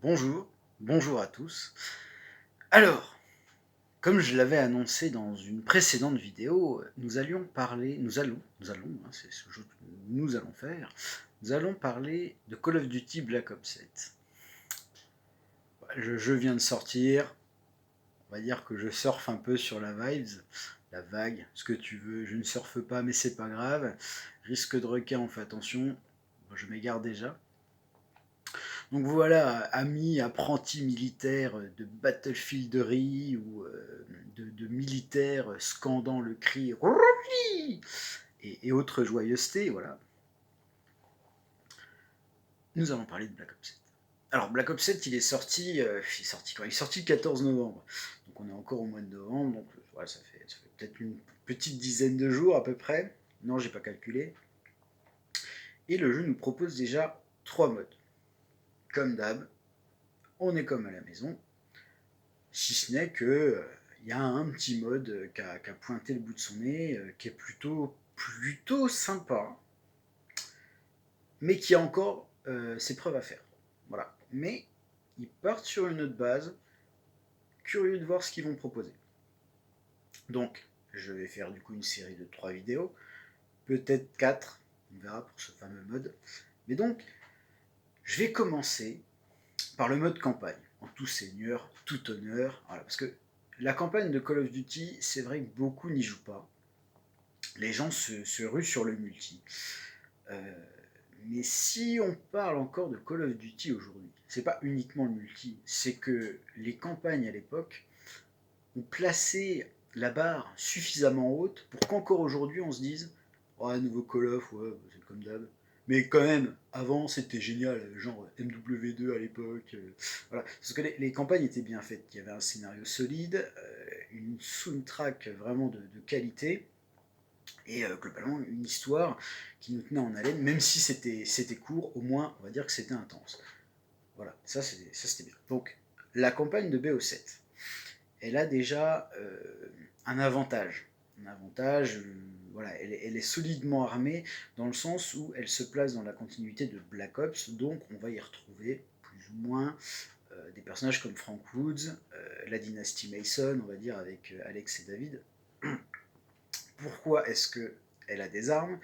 Bonjour, bonjour à tous. Alors, comme je l'avais annoncé dans une précédente vidéo, c'est ce jeu que nous allons faire, nous allons parler de Call of Duty Black Ops 7. Le jeu vient de sortir, on va dire que je surfe un peu sur la vibes, la vague, ce que tu veux, je ne surfe pas mais c'est pas grave, risque de requin, on fait attention, je m'égare déjà. Donc voilà, amis, apprentis militaires de battlefielderie ou de militaires scandant le cri et autres joyeusetés, voilà. Nous allons parler de Black Ops 7. Alors Black Ops 7, il est sorti quand il est sorti le 14 novembre. Donc on est encore au mois de novembre, donc voilà, ça fait peut-être une petite dizaine de jours à peu près. Non, j'ai pas calculé. Et le jeu nous propose déjà 3 modes. Comme d'hab, on est comme à la maison, si ce n'est que il y a un petit mode qui a pointé le bout de son nez, qui est plutôt sympa, mais qui a encore ses preuves à faire. Voilà. Mais ils partent sur une autre base, curieux de voir ce qu'ils vont proposer. Donc, je vais faire du coup une série de 3 vidéos, peut-être 4, on verra pour ce fameux mode. Mais donc, je vais commencer par le mode campagne, en tout seigneur, tout honneur, voilà, parce que la campagne de Call of Duty, c'est vrai que beaucoup n'y jouent pas. Les gens se ruent sur le multi. Euh, mais si on parle encore de Call of Duty aujourd'hui, c'est pas uniquement le multi, c'est que les campagnes à l'époque ont placé la barre suffisamment haute pour qu'encore aujourd'hui on se dise oh, un nouveau Call of, ouais, c'est comme d'hab. Mais quand même, avant c'était génial, genre MW2 à l'époque. Voilà. Parce que les campagnes étaient bien faites. Il y avait un scénario solide, une soundtrack vraiment de qualité, et globalement une histoire qui nous tenait en haleine, même si c'était court, au moins on va dire que c'était intense. Voilà, ça c'était bien. Donc la campagne de BO7, elle a déjà un avantage. Un avantage, voilà, elle est solidement armée dans le sens où elle se place dans la continuité de Black Ops, donc on va y retrouver plus ou moins des personnages comme Frank Woods, la dynastie Mason, on va dire, avec Alex et David. Pourquoi est-ce qu'elle a des armes?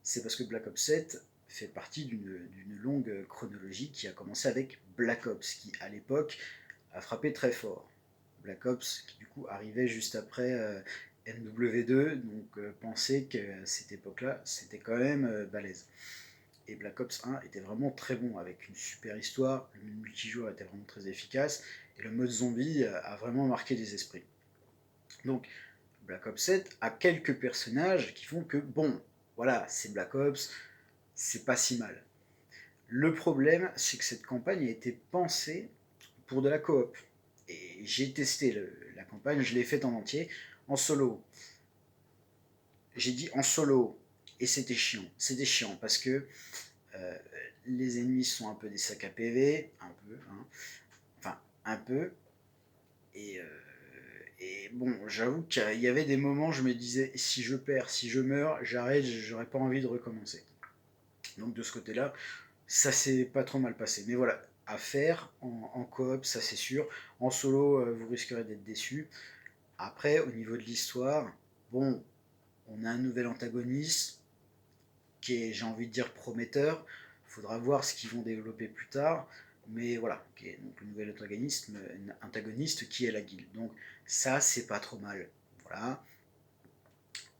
C'est parce que Black Ops 7 fait partie d'une longue chronologie qui a commencé avec Black Ops, qui à l'époque a frappé très fort. Black Ops qui du coup arrivait juste après MW2, donc pensez qu'à cette époque-là, c'était quand même balèze. Et Black Ops 1 était vraiment très bon, avec une super histoire, le multijoueur était vraiment très efficace, et le mode zombie a vraiment marqué les esprits. Donc Black Ops 7 a quelques personnages qui font que, bon, voilà, c'est Black Ops, c'est pas si mal. Le problème, c'est que cette campagne a été pensée pour de la coop. Et j'ai testé la campagne, je l'ai faite en entier, en solo. J'ai dit en solo, et c'était chiant. C'était chiant parce que euh, les ennemis sont un peu des sacs à PV, un peu, hein. Enfin, un peu. Et, euh, et bon, j'avoue qu'il y avait des moments, je me disais, si je perds, si je meurs, j'arrête, j'aurais pas envie de recommencer. Donc de ce côté-là, ça s'est pas trop mal passé. Mais voilà, à faire en coop, ça c'est sûr. En solo, vous risquerez d'être déçu. Après, au niveau de l'histoire, bon, on a un nouvel antagoniste qui est, j'ai envie de dire, prometteur. Il faudra voir ce qu'ils vont développer plus tard. Mais voilà, qui est donc le nouvel antagoniste qui est la guilde. Donc ça, c'est pas trop mal. Voilà.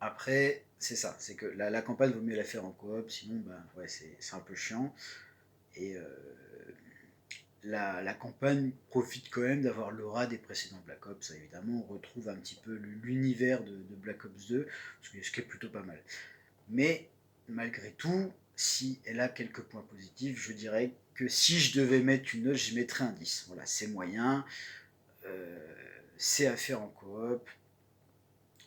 Après, c'est ça, c'est que la campagne vaut mieux la faire en coop, sinon, ben, ouais, c'est un peu chiant. Et la campagne profite quand même d'avoir l'aura des précédents Black Ops. Évidemment, on retrouve un petit peu l'univers de Black Ops 2, ce qui est plutôt pas mal. Mais malgré tout, si elle a quelques points positifs, je dirais que si je devais mettre une note, je mettrais un 10. Voilà, c'est moyen, euh, c'est à faire en coop,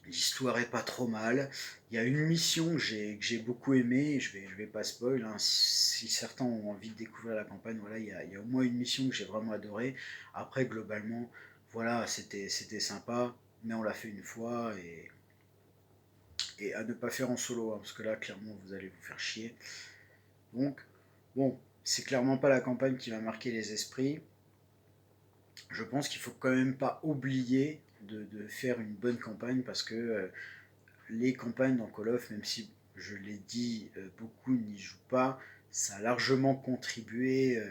l'histoire est pas trop mal. Il y a une mission que j'ai beaucoup aimée, je vais pas spoil, hein, si certains ont envie de découvrir la campagne, voilà, il y a au moins une mission que j'ai vraiment adorée. Après, globalement, voilà, c'était sympa, mais on l'a fait une fois et à ne pas faire en solo, hein, parce que là, clairement, vous allez vous faire chier. Donc, bon, c'est clairement pas la campagne qui va marquer les esprits. je pense qu'il faut quand même pas oublier de faire une bonne campagne parce que les campagnes dans Call of, même si je l'ai dit, beaucoup n'y jouent pas, ça a largement contribué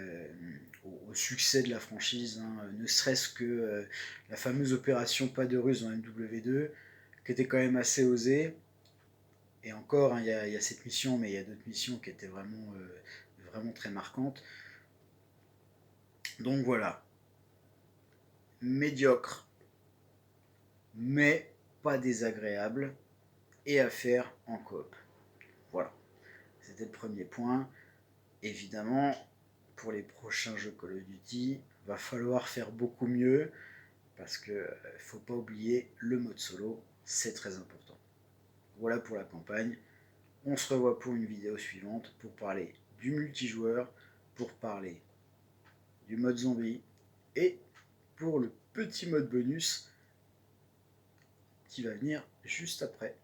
au succès de la franchise, hein, ne serait-ce que la fameuse opération Pas de Russe dans MW2, qui était quand même assez osée. Et encore, hein, y a cette mission, mais il y a d'autres missions qui étaient vraiment très marquantes. Donc voilà, médiocre, mais pas désagréable, et à faire en coop. Voilà, c'était le premier point. Évidemment, pour les prochains jeux Call of Duty, va falloir faire beaucoup mieux, parce que faut pas oublier le mode solo, c'est très important. Voilà pour la campagne. On se revoit pour une vidéo suivante pour parler du multijoueur, pour parler du mode zombie et pour le petit mode bonus qui va venir juste après.